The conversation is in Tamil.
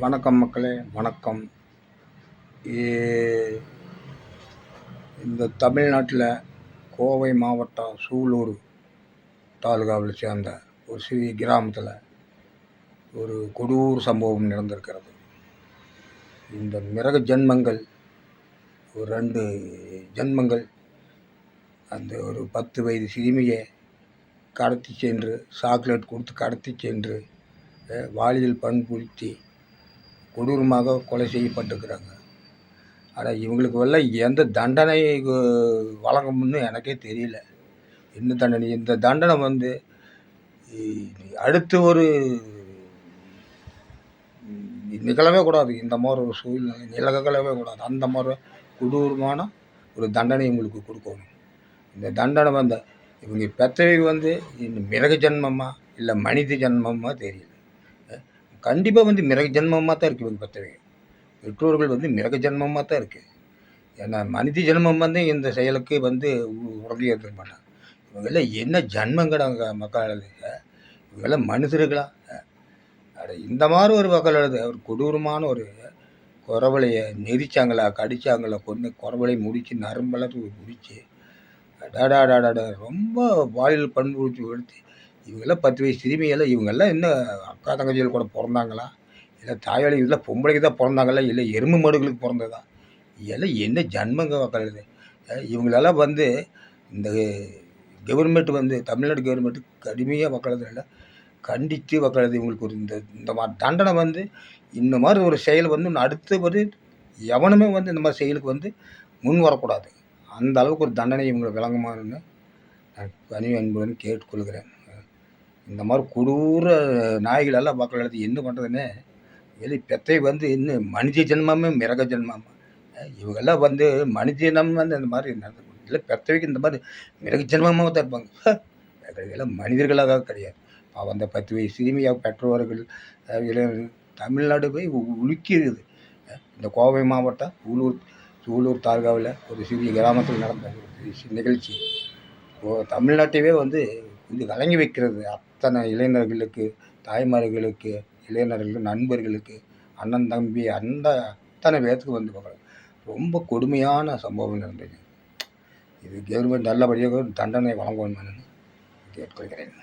வணக்கம் மக்களே, வணக்கம். இந்த தமிழ்நாட்டில் கோவை மாவட்டம் சூலூர் தாலுகாவில் சேர்ந்த ஒரு சிறிய கிராமத்தில் ஒரு கொடூர சம்பவம் நடந்திருக்கிறது. இந்த மிருக ஜென்மங்கள் ஒரு 2 ஜென்மங்கள் அந்த ஒரு 10 வயது சிறுமியை கடத்தி சென்று சாக்லேட் கொடுத்து கடத்தி சென்று பாலியல் பண்புறுத்தி கொடூரமாக கொலை செய்யப்பட்டிருக்கிறாங்க. ஆனால் இவங்களுக்கு எந்த தண்டனை வழங்கும்னு எனக்கே தெரியல. என்ன தண்டனை? இந்த தண்டனை அடுத்து ஒரு நிகழவே கூடாது. இந்த மாதிரி ஒரு சூழ்நிலை நிகழவே கூடாது. அந்த மாதிரி கொடூரமான ஒரு தண்டனை இவங்களுக்கு கொடுக்கணும். இந்த தண்டனை இவங்க பெற்றவை மிருக ஜென்மமா இல்லை மனித ஜென்மமா தெரியல. கண்டிப்பாக மிருக ஜென்மமாக தான் இருக்குது. இவங்க பெற்றவை பெற்றோர்கள் மிருக ஜென்மமாக தான் இருக்குது. ஏன்னா மனித ஜென்மம் இந்த செயலுக்கு உடனே இருக்க மாட்டாங்க. இவங்கெல்லாம் என்ன ஜென்மங்கடாங்க மக்கள்? இவங்கெல்லாம் மனுஷர்களா? இந்த மாதிரி ஒரு மக்கள் ஒரு கொடூரமான ஒரு குறவலையை நெரிச்சாங்களா, கடிச்சாங்களா, குறவலை முடித்து நரம்பெல்லாம் முடித்து டாடாடாடா ரொம்ப பாலியல் பண்புறுத்தி எடுத்து இவங்கெல்லாம் 10 வயசு சிறுமியெல்லாம் இவங்கெல்லாம் இன்னும் அக்கா தங்கச்சிகள் கூட பிறந்தாங்களா, இல்லை தாயாளி இதெல்லாம் பொம்பளைக்கு தான் பிறந்தாங்களா, இல்லை எருமை மாடுகளுக்கு பிறந்ததா? இதெல்லாம் என்ன ஜன்மங்க மக்கள்? இவங்களெல்லாம் இந்த கவர்மெண்ட் தமிழ்நாடு கவர்மெண்ட்டு கடுமையாக மக்களதில் கண்டித்து மக்களது இவங்களுக்கு ஒரு இந்த மாதிரி தண்டனை இந்த மாதிரி ஒரு செயல் அடுத்தபடி எவனுமே இந்த மாதிரி செயலுக்கு முன் வரக்கூடாது. அந்த அளவுக்கு ஒரு தண்டனை இவங்களை விளங்குமான்னு நான் பணிவு அன்புடன் கேட்டுக்கொள்கிறேன். இந்த மாதிரி கொடூர நாய்களெல்லாம் மக்கள் என்ன பண்ணுறதுன்னு பெத்தை இன்னும் மனித ஜென்மமே மிருக ஜென்மமா? இவங்கெல்லாம் மனிதனம் இந்த மாதிரி இல்லை பெற்றவைக்கு இந்த மாதிரி மிருக ஜென்மமாக தான் இருப்பாங்க. இதெல்லாம் மனிதர்களாக கிடையாது. அந்த 10 வயசு சிறுமியாக பெற்றோர்கள் இளைஞர்கள் தமிழ்நாடு போய் உலுக்கிடுது. இந்த கோவை மாவட்டம் சூலூர் தாலுகாவில் ஒரு சிறிய கிராமத்தில் நடந்த நிகழ்ச்சி தமிழ்நாட்டையே கொஞ்சம் கலங்கி வைக்கிறது. அத்தனை இளைஞர்களுக்கு, தாய்மார்களுக்கு, இளைஞர்களுக்கு, நண்பர்களுக்கு, அண்ணன் தம்பி அத்தனை பேர்த்துக்கு ரொம்ப கொடுமையான சம்பவம் நடந்தது. இது கவர்மெண்ட் நல்லபடியாக தண்டனை வழங்கணும்னு கேட்டுக்கொள்கிறேன்.